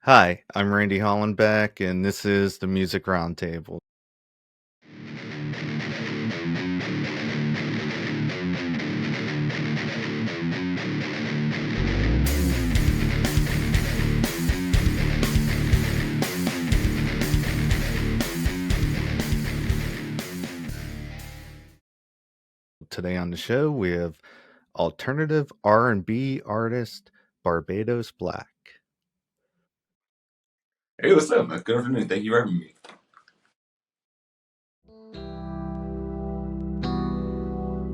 Hi, I'm Randy Hollenbeck, and this is the Music Roundtable. Today on the show, we have alternative R&B artist Barbados Black. Hey, what's up, man? Good afternoon. Thank you for having me.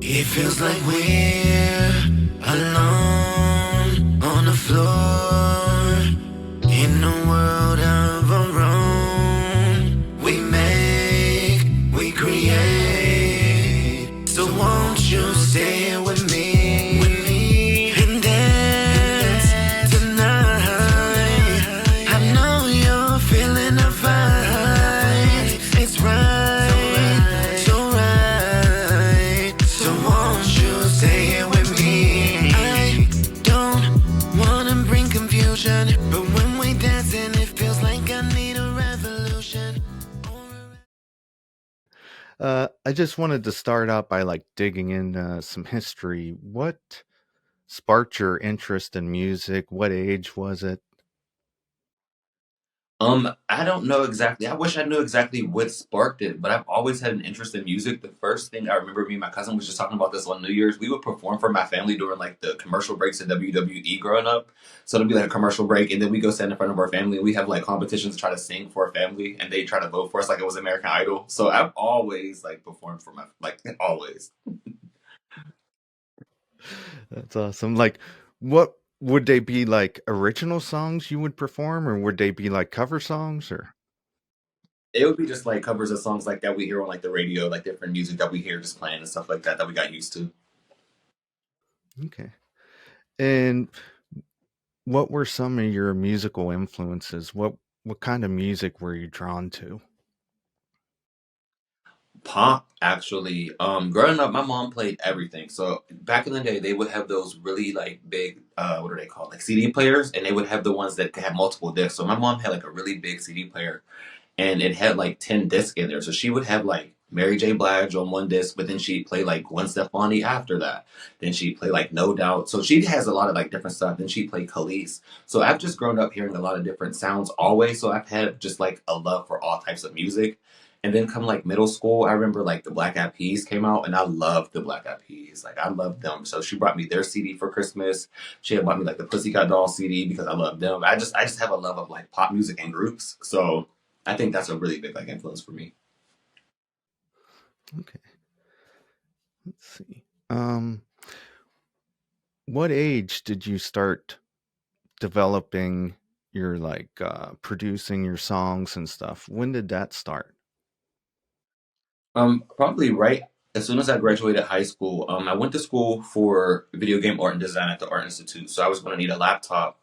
It feels like we're alone on the floor in a world of our own. We make, we create. So won't you stay here with me and dance tonight? I know you're feeling the vibe. It's right, so right. So won't you stay here with me? I don't wanna bring confusion, but when we dancing, it feels like I need a revolution. I just wanted to start out by digging in some history. What sparked your interest in music? What age was it? I don't know exactly. I wish I knew exactly what sparked it, but I've always had an interest in music. The first thing I remember, me and my cousin was just talking about this on New Year's. We would perform for my family during like the commercial breaks at WWE growing up. So it'd be like a commercial break, and then we go stand in front of our family. And we have like competitions to try to sing for our family, and they try to vote for us like it was American Idol. So I've always like performed for my always. That's awesome. What would they be, original songs you would perform, or would they be like cover songs, or? It would be just like covers of songs like that we hear on like the radio, like different music that we hear just playing and stuff like that that we got used to. Okay. And what were some of your musical influences? What kind of music were you drawn to? Pop, actually. Growing up, my mom played everything. So back in the day, they would have those really like big, what are they called? Like CD players, and they would have the ones that could have multiple discs. So my mom had like a really big CD player, and it had like 10 discs in there. So she would have like Mary J. Blige on one disc, but then she'd play like Gwen Stefani after that. Then she'd play like No Doubt. So she has a lot of like different stuff. Then she'd play Khalees. So I've just grown up hearing a lot of different sounds always. So I've had just like a love for all types of music. And then come like middle school, I remember like the Black Eyed Peas came out, and I loved the Black Eyed Peas. Like I loved them. So she brought me their CD for Christmas. She had bought me like the Pussycat Doll CD because I loved them. I just have a love of like pop music and groups. So I think that's a really big like influence for me. Okay, let's see. What age did you start developing your producing your songs and stuff? When did that start? Probably right as soon as I graduated high school. I went to school for video game art and design at the Art Institute, so I was going to need a laptop.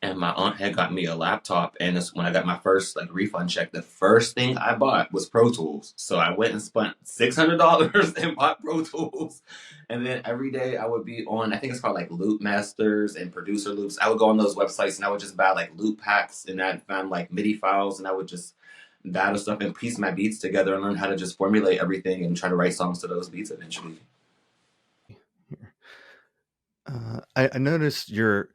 And my aunt had got me a laptop, and it's when I got my first like refund check. The first thing I bought was Pro Tools, so I went and spent $600 and bought Pro Tools. And then every day I would be on, I think it's called like Loop Masters and Producer Loops. I would go on those websites and I would just buy like loop packs, and I'd find like MIDI files, and I would just battle stuff and piece my beats together and learn how to just formulate everything and try to write songs to those beats eventually. I noticed you're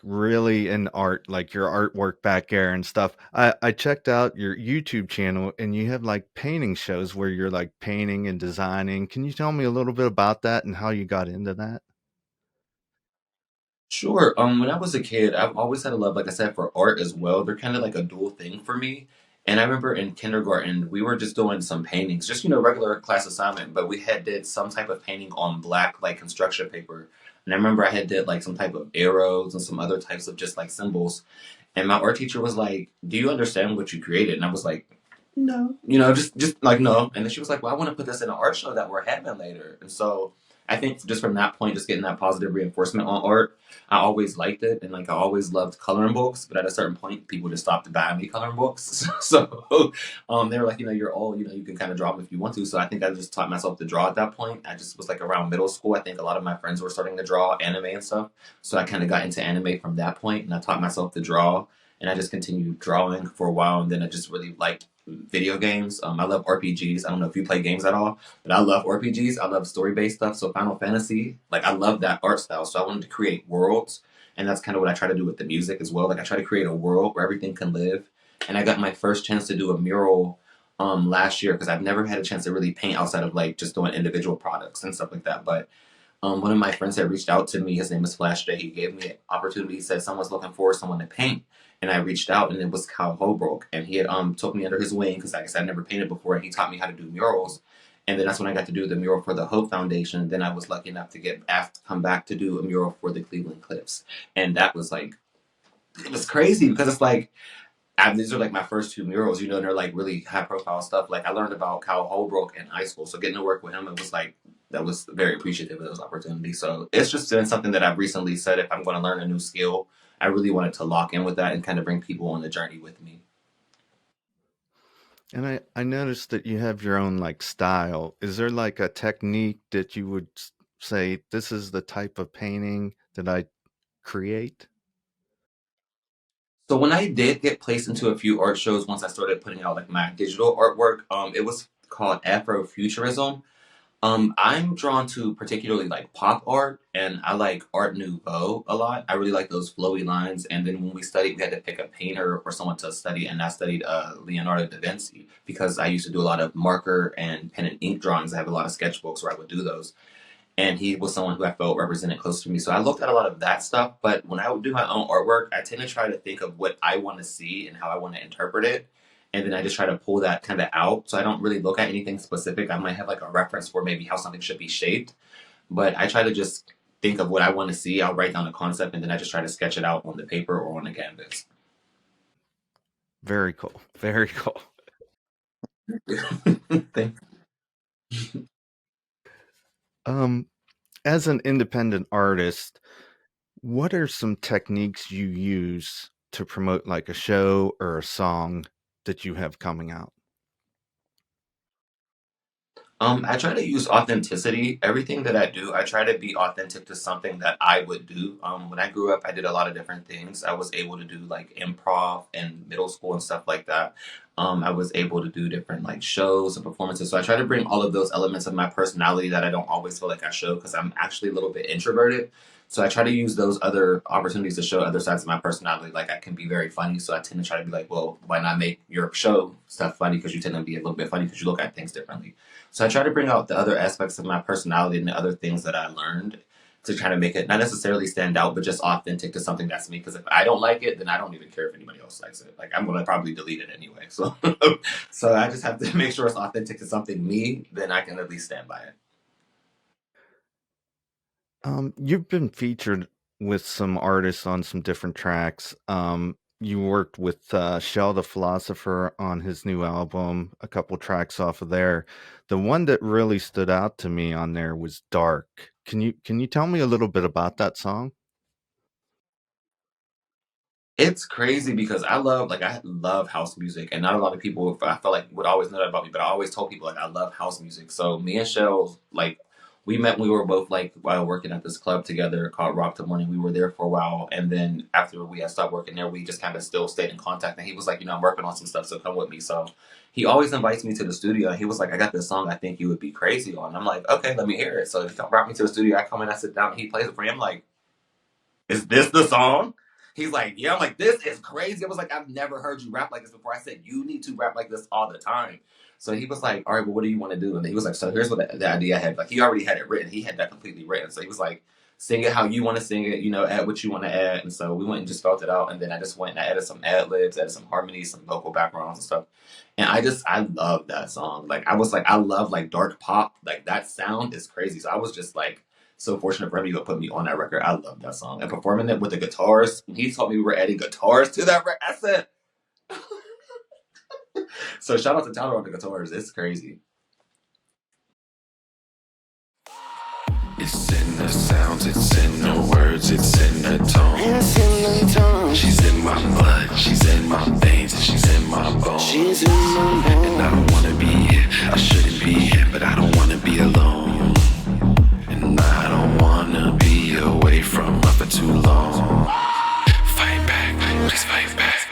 really in art, like your artwork back there and stuff. I checked out your YouTube channel, and you have like painting shows where you're like painting and designing. Can you tell me a little bit about that and how you got into that? Sure. When I was a kid, I've always had a love, like I said, for art as well. They're kind of like a dual thing for me. And I remember in kindergarten, we were just doing some paintings, just regular class assignment, but we had did some type of painting on black like construction paper. And I remember I had did like some type of arrows and some other types of just like symbols. And my art teacher was like, "Do you understand what you created?" And I was like, "No," just like no. And then she was like, "Well, I want to put this in an art show that we're having later." And so I think just from that point, just getting that positive reinforcement on art, I always liked it, and like I always loved coloring books. But at a certain point, people just stopped buying me coloring books. So they were like, you're old, you can kind of draw them if you want to. So I think I just taught myself to draw at that point. I just was like around middle school. I think a lot of my friends were starting to draw anime and stuff. So I kind of got into anime from that point, and I taught myself to draw. and I just continued drawing for a while, and then I just really liked video games. I love RPGs. I don't know if you play games at all, but I love RPGs. I love story based stuff. So Final Fantasy, like I love that art style. So I wanted to create worlds, and that's kind of what I try to do with the music as well. Like I try to create a world where everything can live. And I got my first chance to do a mural last year because I've never had a chance to really paint outside of like just doing individual products and stuff like that. But one of my friends had reached out to me. His name is Flash J. He gave me an opportunity. He said someone's looking for someone to paint. And I reached out, and it was Kyle Holbrook. And he had took me under his wing because, like I said, I never painted before. And he taught me how to do murals. And then that's when I got to do the mural for the Hope Foundation. And then I was lucky enough to get asked to come back to do a mural for the Cleveland Cliffs. And that was like, it was crazy because it's like, these are like my first two murals, you know, and they're like really high profile stuff. Like I learned about Kyle Holbrook in high school. So getting to work with him, it was like, that was very appreciative of those opportunities. So it's just been something that I've recently said, if I'm going to learn a new skill, I really wanted to lock in with that and kind of bring people on the journey with me. And I noticed that you have your own like style. Is there like a technique that you would say, this is the type of painting that I create? So when I did get placed into a few art shows, once I started putting out like my digital artwork, it was called Afrofuturism. I'm drawn to particularly like pop art, and I like Art Nouveau a lot. I really like those flowy lines. And then when we studied, we had to pick a painter or someone to study, and I studied Leonardo da Vinci because I used to do a lot of marker and pen and ink drawings. I have a lot of sketchbooks where I would do those, and he was someone who I felt represented close to me. So I looked at a lot of that stuff. But when I would do my own artwork, I tend to try to think of what I want to see and how I want to interpret it. And then I just try to pull that kind of out. So I don't really look at anything specific. I might have like a reference for maybe how something should be shaped. But I try to just think of what I want to see. I'll write down a concept, and then I just try to sketch it out on the paper or on the canvas. Very cool. Very cool. Thank As an independent artist, what are some techniques you use to promote like a show or a song that you have coming out? I try to use authenticity. Everything that I do, I try to be authentic to something that I would do. When I grew up, I did a lot of different things. I was able to do like improv in middle school and stuff like that. I was able to do different like shows and performances. So I try to bring all of those elements of my personality that I don't always feel like I show because I'm actually a little bit introverted. So I try to use those other opportunities to show other sides of my personality. Like I can be very funny, so I tend to try to be like, well, why not make your show stuff funny? Because you tend to be a little bit funny because you look at things differently. So I try to bring out the other aspects of my personality and the other things that I learned to try to make it not necessarily stand out, but just authentic to something that's me. Because if I don't like it, then I don't even care if anybody else likes it. Like I'm gonna probably delete it anyway. So, so I just have to make sure it's authentic to something me. Then I can at least stand by it. You've been featured with some artists on some different tracks. You worked with Shel the Philosopher on his new album, a couple tracks off of there. The one that really stood out to me on there was Dark. Can you tell me a little bit about that song? It's crazy because I love house music, and not a lot of people I felt like would always know that about me. But I always told people like I love house music. So me and Shell, like we met when we were both like while working at this club together called Rock the Morning. We were there for a while, and then after we had stopped working there, we just kind of still stayed in contact. And he was like, I'm working on some stuff, so come with me. So he always invites me to the studio. And he was like, I got this song I think you would be crazy on. I'm like, okay, let me hear it. So he brought me to the studio. I come in, I sit down, and he plays it for me. I'm like, is this the song? He's like, yeah. I'm like, this is crazy. I was like, I've never heard you rap like this before. I said, you need to rap like this all the time. So he was like, all right, well, what do you want to do? And he was like, so here's what the idea I had. Like, he already had it written. He had that completely written. So he was like, sing it how you want to sing it, add what you want to add. And so we went and just felt it out. And then I just went and I added some ad libs, added some harmonies, some vocal backgrounds and stuff. And I love that song. Like, I was like, I love like dark pop. Like, that sound is crazy. So I was just like, so fortunate for him to put me on that record. I love that song. And performing it with the guitars, he told me we were adding guitars to that record. I said, so shout out to Tyler on the guitars. It's crazy. It's in the sounds, it's in the words, it's in the tone. It's in the tone. She's in my blood, she's in my veins, and she's in my bones. She's in my bones. And I don't wanna be here, I shouldn't be here, but I don't wanna be alone. And I don't wanna be away from her for too long. Fight back, please fight back.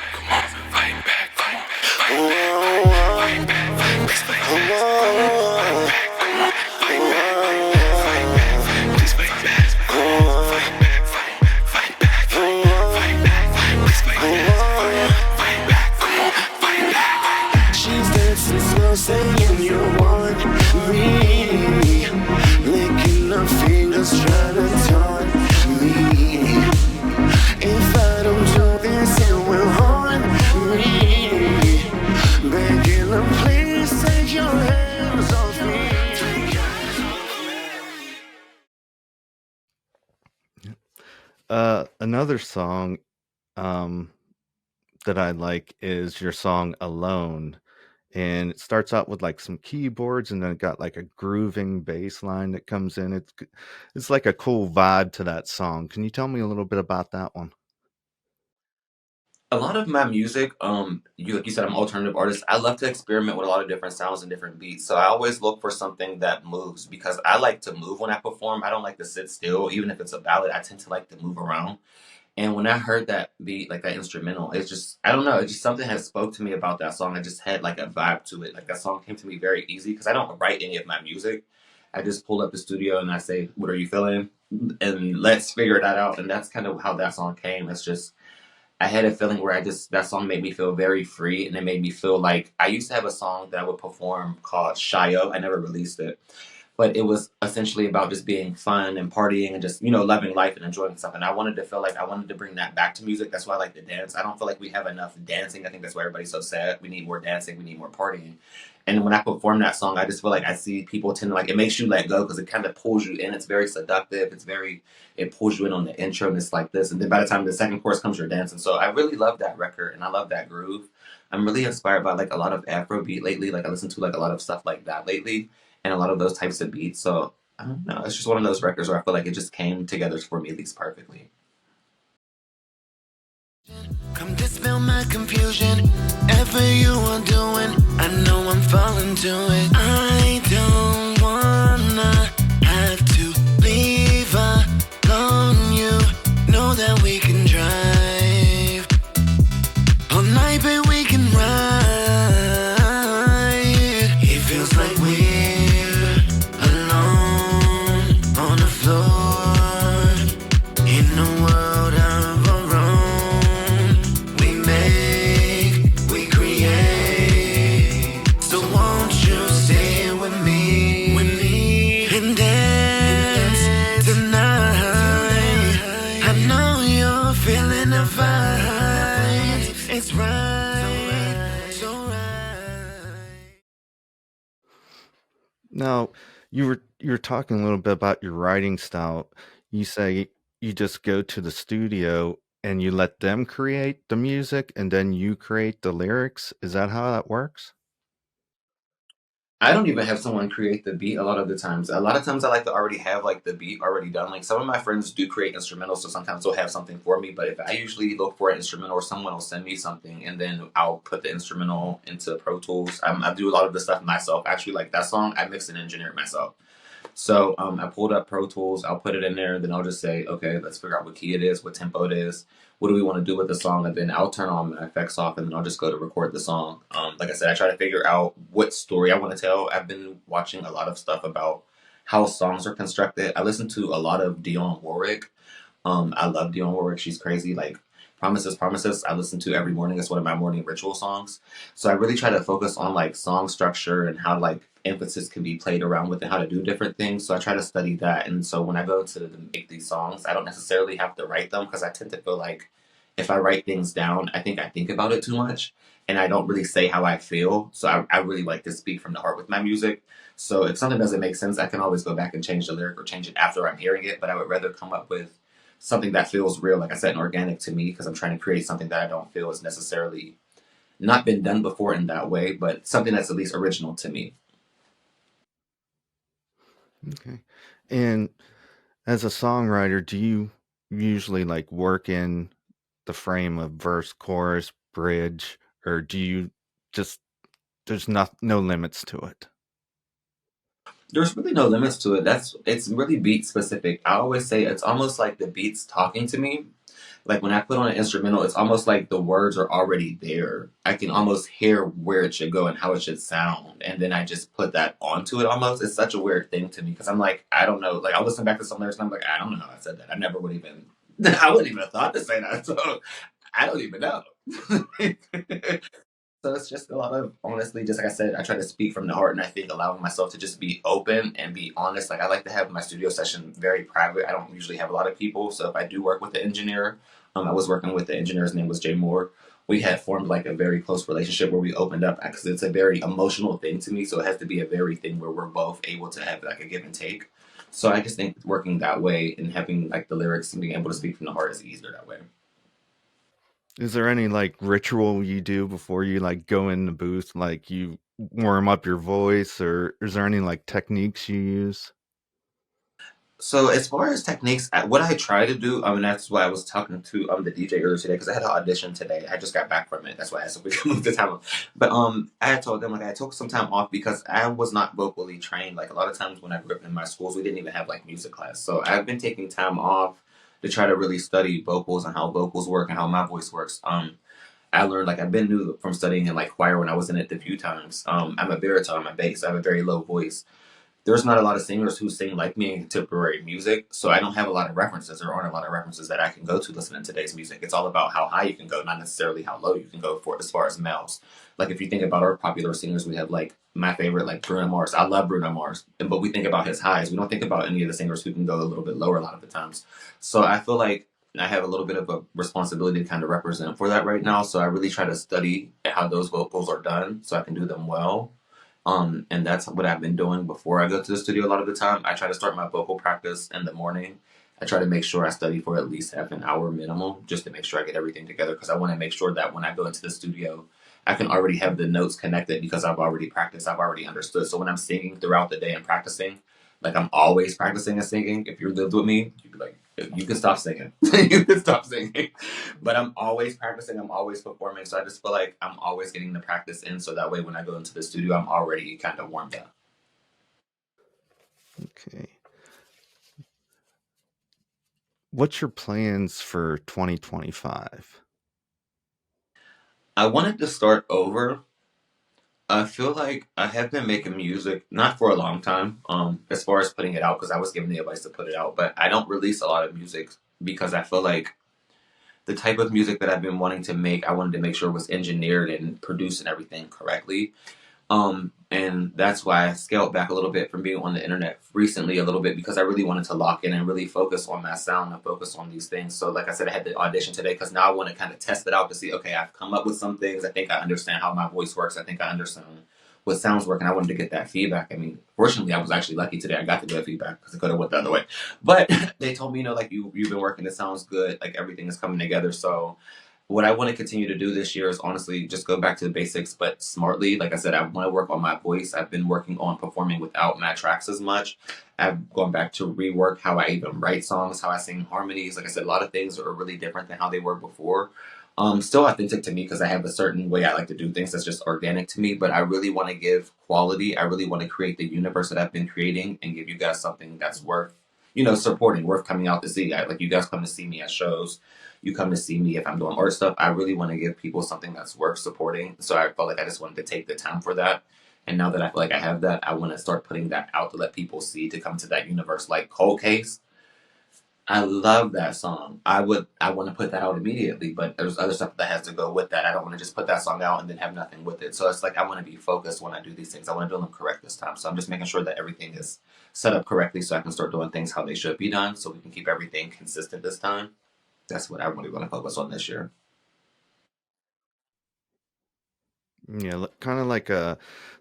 is trying to taunt me. If I don't do this, it will haunt me. Begging them, please take your hands off me. Another song um, that I like is your song "Alone," and it starts out with like some keyboards, and then it got like a grooving bass line that comes in. It's like a cool vibe to that song. Can you tell me a little bit about that one? A lot of my music, you like you said, I'm an alternative artist. I love to experiment with a lot of different sounds and different beats. So I always look for something that moves because I like to move when I perform. I don't like to sit still, even if it's a ballad. I tend to like to move around. And when I heard that beat, like that instrumental, it's just I don't know, it's just something has spoke to me about that song. I just had like a vibe to it. Like that song came to me very easy because I don't write any of my music. I just pull up the studio and I say, "What are you feeling?" And let's figure that out. And that's kind of how that song came. It's just I had a feeling where I just that song made me feel very free, and it made me feel like I used to have a song that I would perform called "Shel." I never released it, but it was essentially about just being fun and partying and just loving life and enjoying something. I wanted to feel like I wanted to bring that back to music. That's why I like to dance. I don't feel like we have enough dancing. I think that's why everybody's so sad. We need more dancing. We need more partying. And when I perform that song, I just feel like I see people tend to like it makes you let go because it kind of pulls you in. It's very seductive. It pulls you in on the intro and it's like this. And then by the time the second chorus comes, you're dancing. So I really love that record and I love that groove. I'm really inspired by like a lot of Afrobeat lately. Like I listen to like a lot of stuff like that lately and a lot of those types of beats. So I don't know. It's just one of those records where I feel like it just came together for me at least perfectly. Come dispel my confusion. Ever you are doing, I know I'm falling to it. I don't wanna have to leave alone. You know that we can drive all night, but we can ride. It feels like we're alone on the floor in a world of our own. We make, we create. So won't you stay with me and dance tonight? I know you're feeling the vibe. It's right, so right. Now, you were talking a little bit about your writing style. You say you just go to the studio and you let them create the music and then you create the lyrics. Is that how that works? I don't even have someone create the beat a lot of the times. A lot of times I like to already have like the beat already done. Like some of my friends do create instrumentals, so sometimes they'll have something for me. But if I usually look for an instrumental or someone will send me something and then I'll put the instrumental into Pro Tools. I do a lot of the stuff myself. Actually, like that song, I mix and engineer it myself. So I pulled up Pro Tools. I'll put it in there. Then I'll just say, okay, let's figure out what key it is, what tempo it is. What do we want to do with the song? And then I'll turn all my effects off, and then I'll just go to record the song. Like I said, I try to figure out what story I want to tell. I've been watching a lot of stuff about how songs are constructed. I listen to a lot of Dionne Warwick. I love Dionne Warwick. She's crazy. Like Promises, Promises. I listen to every morning. It's one of my morning ritual songs. So I really try to focus on like song structure and how like emphasis can be played around with and how to do different things. So I try to study that. And so when I go to make these songs, I don't necessarily have to write them because I tend to feel like if I write things down, I think about it too much and I don't really say how I feel. So I really like to speak from the heart with my music. So if something doesn't make sense, I can always go back and change the lyric or change it after I'm hearing it. But I would rather come up with something that feels real, like I said, and organic to me because I'm trying to create something that I don't feel is necessarily not been done before in that way, but something that's at least original to me. Okay. And as a songwriter, do you usually like work in the frame of verse, chorus, bridge, or do you just there's no limits to it? There's really no limits to it. It's really beat specific. I always say it's almost like the beats talking to me. Like when I put on an instrumental, it's almost like the words are already there. I can almost hear where it should go and how it should sound, and then I just put that onto it. Almost, it's such a weird thing to me because I'm like, I don't know. Like I'll listen back to some lyrics and I'm like, I don't know how I said that. I never would even. I wouldn't even have thought to say that. So I don't even know. So it's just a lot of, honestly, just like I said, I try to speak from the heart, and I think allowing myself to just be open and be honest. Like I like to have my studio session very private. I don't usually have a lot of people, so if I do work with the engineer, I was working with the engineer's name was Jay Moore. We had formed like a very close relationship where we opened up because it's a very emotional thing to me. So it has to be a very thing where we're both able to have like a give and take. So I just think working that way and having like the lyrics and being able to speak from the heart is easier that way. Is there any like ritual you do before you like go in the booth? Like you warm up your voice, or is there any like techniques you use? So as far as techniques, what I try to do, I mean, that's why I was talking to the DJ earlier today because I had an audition today. I just got back from it. That's why I said we can move the time. But I had told them like I took some time off because I was not vocally trained. Like a lot of times when I grew up in my schools, we didn't even have like music class. So I've been taking time off to try to really study vocals and how vocals work and how my voice works. I learned like I've been new from studying in like choir when I was in it a few times. I'm a baritone, I'm a bass, I have a very low voice. There's not a lot of singers who sing like me in contemporary music, so I don't have a lot of references. There aren't a lot of references that I can go to listening to today's music. It's all about how high you can go, not necessarily how low you can go for as far as males. Like if you think about our popular singers, we have like my favorite, like Bruno Mars. I love Bruno Mars, but we think about his highs. We don't think about any of the singers who can go a little bit lower a lot of the times. So I feel like I have a little bit of a responsibility to kind of represent for that right now. So I really try to study how those vocals are done so I can do them well. And that's what I've been doing before I go to the studio a lot of the time. I try to start my vocal practice in the morning. I try to make sure I study for at least half an hour minimum just to make sure I get everything together because I want to make sure that when I go into the studio, I can already have the notes connected because I've already practiced, I've already understood. So when I'm singing throughout the day and practicing, like I'm always practicing and singing. If you lived with me, you'd be like, you can stop singing. You can stop singing. But I'm always practicing, I'm always performing. So I just feel like I'm always getting the practice in. So that way, when I go into the studio, I'm already kind of warmed up. Okay. What's your plans for 2025? I wanted to start over. I feel like I have been making music not for a long time, as far as putting it out, because I was given the advice to put it out, but I don't release a lot of music because I feel like the type of music that I've been wanting to make, I wanted to make sure was engineered and produced and everything correctly. And that's why I scaled back a little bit from being on the internet recently a little bit because I really wanted to lock in and really focus on my sound and focus on these things. So like I said, I had the audition today because now I want to kind of test it out to see, okay, I've come up with some things. I think I understand how my voice works. I think I understand what sounds work, and I wanted to get that feedback. I mean, fortunately, I was actually lucky today. I got the good feedback because it could have went the other way. But they told me, like you've been working. It sounds good. Like everything is coming together. So what I want to continue to do this year is honestly just go back to the basics, but smartly. Like I said, I want to work on my voice. I've been working on performing without my tracks as much. I've gone back to rework how I even write songs, how I sing harmonies. Like I said, a lot of things are really different than how they were before. Still authentic to me because I have a certain way I like to do things that's just organic to me, but I really want to give quality. I really want to create the universe that I've been creating and give you guys something that's worth, supporting, worth coming out to see. Like you guys come to see me at shows, you come to see me if I'm doing art stuff. I really want to give people something that's worth supporting. So I felt like I just wanted to take the time for that. And now that I feel like I have that, I want to start putting that out to let people see to come to that universe. Like Cold Case, I love that song. I want to put that out immediately, but there's other stuff that has to go with that. I don't want to just put that song out and then have nothing with it. So it's like I want to be focused when I do these things. I want to do them correct this time. So I'm just making sure that everything is set up correctly so I can start doing things how they should be done so we can keep everything consistent this time. That's what I really want to focus on this year. Yeah, kind of like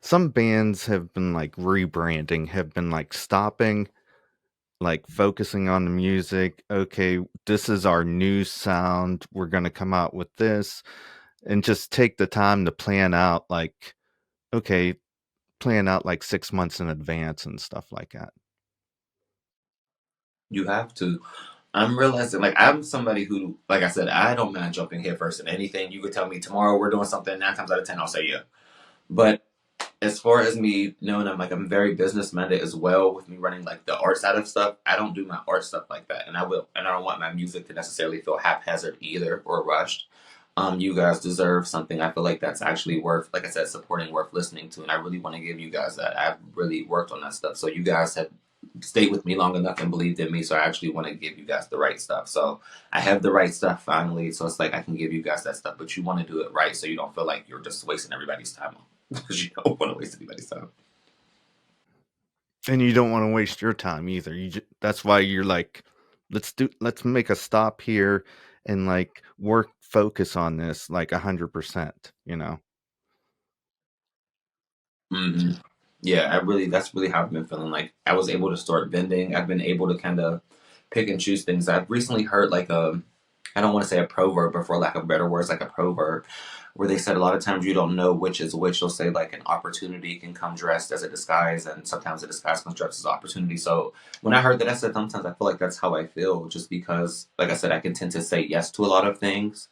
some bands have been like rebranding, have been like stopping, like focusing on the music. Okay, this is our new sound. We're going to come out with this and just take the time to plan out like, okay, plan out like 6 months in advance and stuff like that. You have to. I'm realizing, like, I'm somebody who, like I said, I don't mind jumping headfirst in anything. You could tell me tomorrow we're doing something, 9 times out of 10, I'll say yeah. But as far as me knowing I'm very business minded as well with me running like the art side of stuff, I don't do my art stuff like that. And I don't want my music to necessarily feel haphazard either or rushed. You guys deserve something. I feel like that's actually worth, like I said, supporting, worth listening to. And I really want to give you guys that. I've really worked on that stuff. So you guys have stayed with me long enough and believed in me. So I actually want to give you guys the right stuff. So I have the right stuff finally. So it's like I can give you guys that stuff, but you want to do it right so you don't feel like you're just wasting everybody's time because you don't want to waste anybody's time. And you don't want to waste your time either. That's why you're like, let's make a stop here and like focus on this like 100%, you know? Hmm. Yeah, that's really how I've been feeling. Like I was able to start bending. I've been able to kind of pick and choose things. I've recently heard like I don't want to say a proverb, but for lack of better words, like a proverb where they said a lot of times you don't know which is which. They'll say like an opportunity can come dressed as a disguise, and sometimes a disguise comes dressed as opportunity. So when I heard that, I said sometimes I feel like that's how I feel, just because, like I said, I can tend to say yes to a lot of things.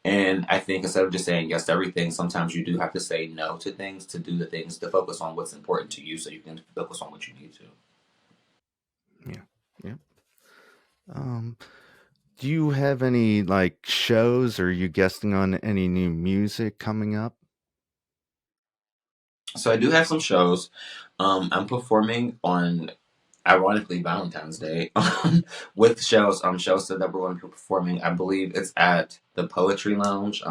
And I think instead of just saying yes to everything, sometimes you do have to say no to things to do the things to focus on what's important to you so you can focus on what you need to. Yeah. Yeah. Um, do you have any like shows, or are you guesting on any new music coming up? So I do have some shows. I'm performing on, ironically, Valentine's Day with shows. Shows that we're going to be performing. I believe it's at the Poetry Lounge.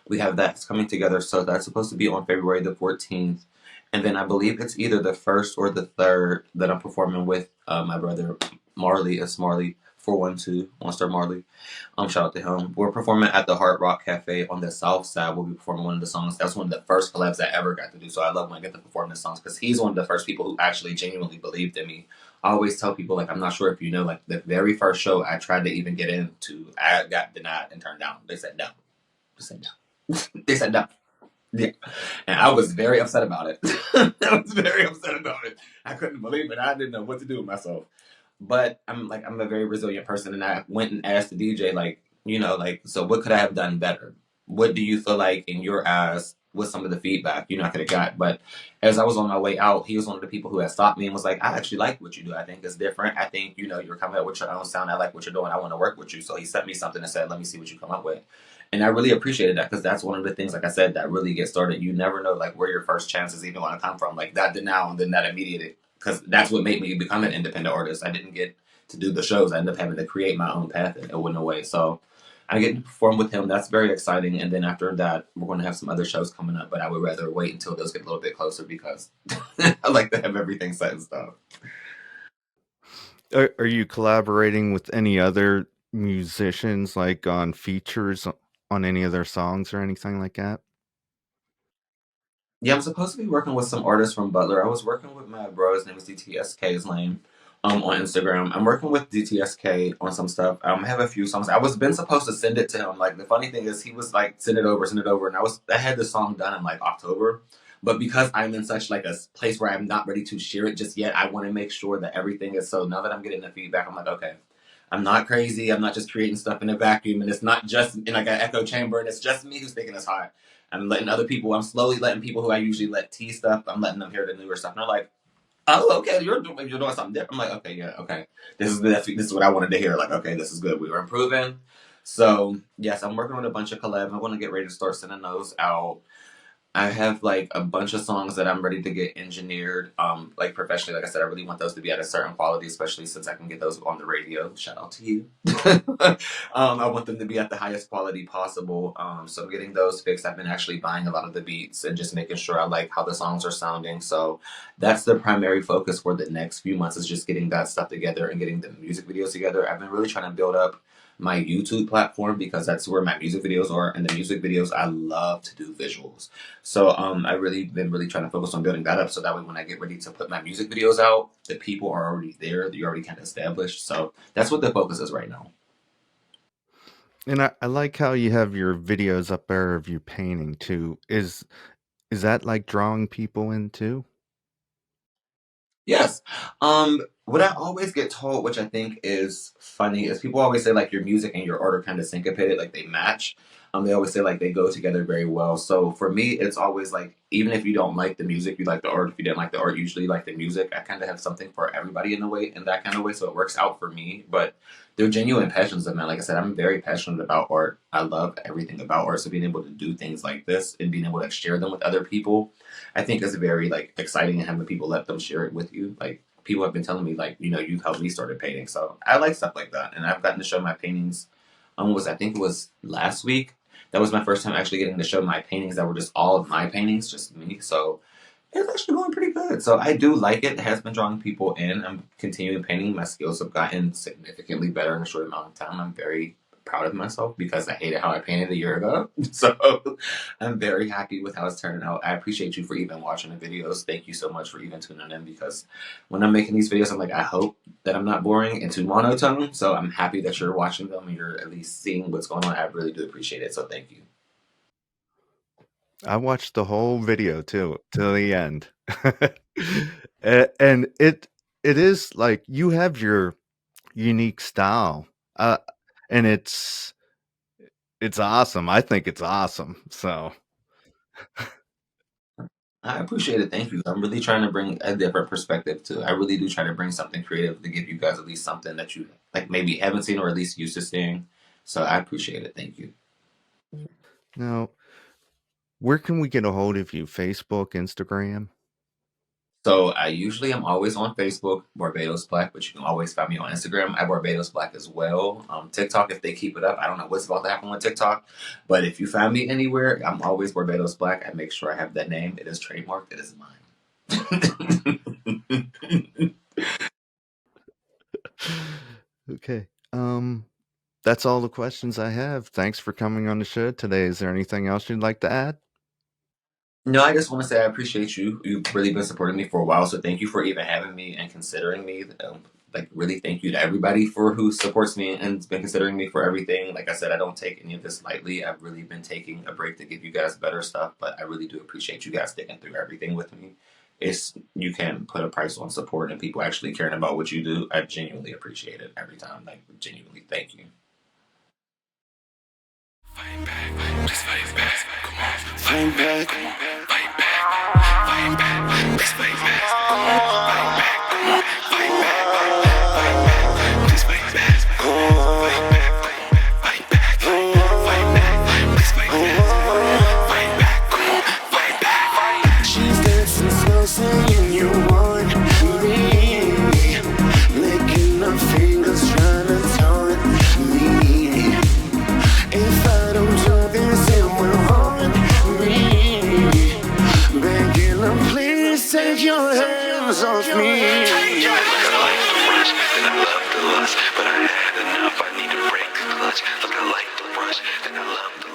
We have that coming together. So that's supposed to be on February the 14th. And then I believe it's either the first or the third that I'm performing with my brother Marley. It's Marley 412, Monster Marley. Shout out to him. We're performing at the Hard Rock Cafe on the South Side. We'll be performing one of the songs. That's one of the first collabs I ever got to do. So I love when I get to perform the songs because he's one of the first people who actually genuinely believed in me. I always tell people, like, I'm not sure if you know, like, the very first show I tried to even get into, I got denied and turned down. They said no. They said no. They said no. Yeah. And I was very upset about it. I was very upset about it. I couldn't believe it. I didn't know what to do with myself. But I'm a very resilient person, and I went and asked the DJ, like, like, so what could I have done better? What do you feel like in your eyes was some of the feedback I could have got? But as I was on my way out, he was one of the people who had stopped me and was like, I actually like what you do. I think it's different. I think you're coming up with your own sound. I like what you're doing. I want to work with you. So he sent me something and said, let me see what you come up with. And I really appreciated that because that's one of the things, like I said, that really get started. You never know like where your first chances even want to come from. Like that denial and then that immediate, because that's what made me become an independent artist. I didn't get to do the shows. I ended up having to create my own path and it went away. So I get to perform with him. That's very exciting. And then after that, we're going to have some other shows coming up, but I would rather wait until those get a little bit closer because I like to have everything set in stone. Are you collaborating with any other musicians, like on features on any of their songs or anything like that? Yeah, I'm supposed to be working with some artists from Butler. I was working with my bro. His name is DTSK's name on Instagram. I'm working with DTSK on some stuff. I have a few songs. I was been supposed to send it to him. Like the funny thing is, he was like, send it over, and I had the song done in like October. But because I'm in such like a place where I'm not ready to share it just yet, I want to make sure that everything is. So now that I'm getting the feedback, I'm like, okay, I'm not crazy. I'm not just creating stuff in a vacuum, and it's not just in like an echo chamber, and it's just me who's thinking it's hot. I'm letting other people. I'm slowly letting people who I usually let tea stuff. I'm letting them hear the newer stuff, and they're like, "Oh, okay, you're doing something different." I'm like, "Okay, yeah, okay. This is what I wanted to hear. Like, okay, this is good. We were improving." So yes, I'm working on a bunch of collabs. I'm going to get ready to start sending those out. I have like a bunch of songs that I'm ready to get engineered, like professionally. Like I said, I really want those to be at a certain quality, especially since I can get those on the radio. Shout out to you. I want them to be at the highest quality possible. So getting those fixed. I've been actually buying a lot of the beats and just making sure I like how the songs are sounding. So that's the primary focus for the next few months is just getting that stuff together and getting the music videos together. I've been really trying to build up my YouTube platform because that's where my music videos are. And the music videos, I love to do visuals. So I really been really trying to focus on building that up so that way when I get ready to put my music videos out, the people are already there. You're already kind of established. So that's what the focus is right now. And I like how you have your videos up there of you painting too. Is that like drawing people in too? Yes. What I always get told, which I think is funny, is people always say like your music and your art are kind of syncopated, like they match. They always say like they go together very well. So for me, it's always like even if you don't like the music, you like the art. If you didn't like the art, usually like the music. I kind of have something for everybody in a way, in that kind of way. So it works out for me. But they're genuine passions of mine. Like I said, I'm very passionate about art. I love everything about art. So being able to do things like this and being able to share them with other people, I think is very like exciting and having people let them share it with you. Like people have been telling me like, you've helped me started painting. So I like stuff like that, and I've gotten to show my paintings. I think it was last week. That was my first time actually getting to show my paintings that were just all of my paintings, just me. So it's actually going pretty good. So I do like it. It has been drawing people in. I'm continuing painting. My skills have gotten significantly better in a short amount of time. I'm very proud of myself because I hated how I painted a year ago. So I'm very happy with how it's turning out. I appreciate you for even watching the videos. Thank you so much for even tuning in, because when I'm making these videos, I'm like, I hope that I'm not boring and too monotone. So I'm happy that you're watching them and you're at least seeing what's going on. I really do appreciate it. So thank you. I watched the whole video too, till the end. And it is like you have your unique style. And it's awesome. I think it's awesome. So, I appreciate it. Thank you. I'm really trying to bring a different perspective to. I really do try to bring something creative to give you guys at least something that you like maybe haven't seen or at least used to seeing. So I appreciate it. Thank you. now, where can we get a hold of you? Facebook, Instagram? So I usually am always on Facebook, Barbados Black, but you can always find me on Instagram at Barbados Black as well. TikTok, if they keep it up, I don't know what's about to happen with TikTok, but if you find me anywhere, I'm always Barbados Black. I make sure I have that name. It is trademarked. It is mine. Okay. That's all the questions I have. Thanks for coming on the show today. Is there anything else you'd like to add? No, I just want to say I appreciate you. You've really been supporting me for a while, so thank you for even having me and considering me. Really, thank you to everybody for who supports me and has been considering me for everything. Like I said, I don't take any of this lightly. I've really been taking a break to give you guys better stuff, but I really do appreciate you guys sticking through everything with me. You can't put a price on support and people actually caring about what you do. I genuinely appreciate it every time. Like, genuinely, thank you. Fight back, just fight back. Come on, fight back, come on, fight back, fight back, just fight back. Come on, fight back, come on, fight back, fight back, just fight back. Come on, fight back, fight back, fight back, just fight back. Fight back, come on, fight back. She's dancing slow, saying you want me, licking her fingers, trying to taunt me. If I don't do this, it will haunt me. Begging them, please take your hands off me. I like the rush, and I love the lust, but I had enough. I need to break the clutch. Look, I like the rush, and I love the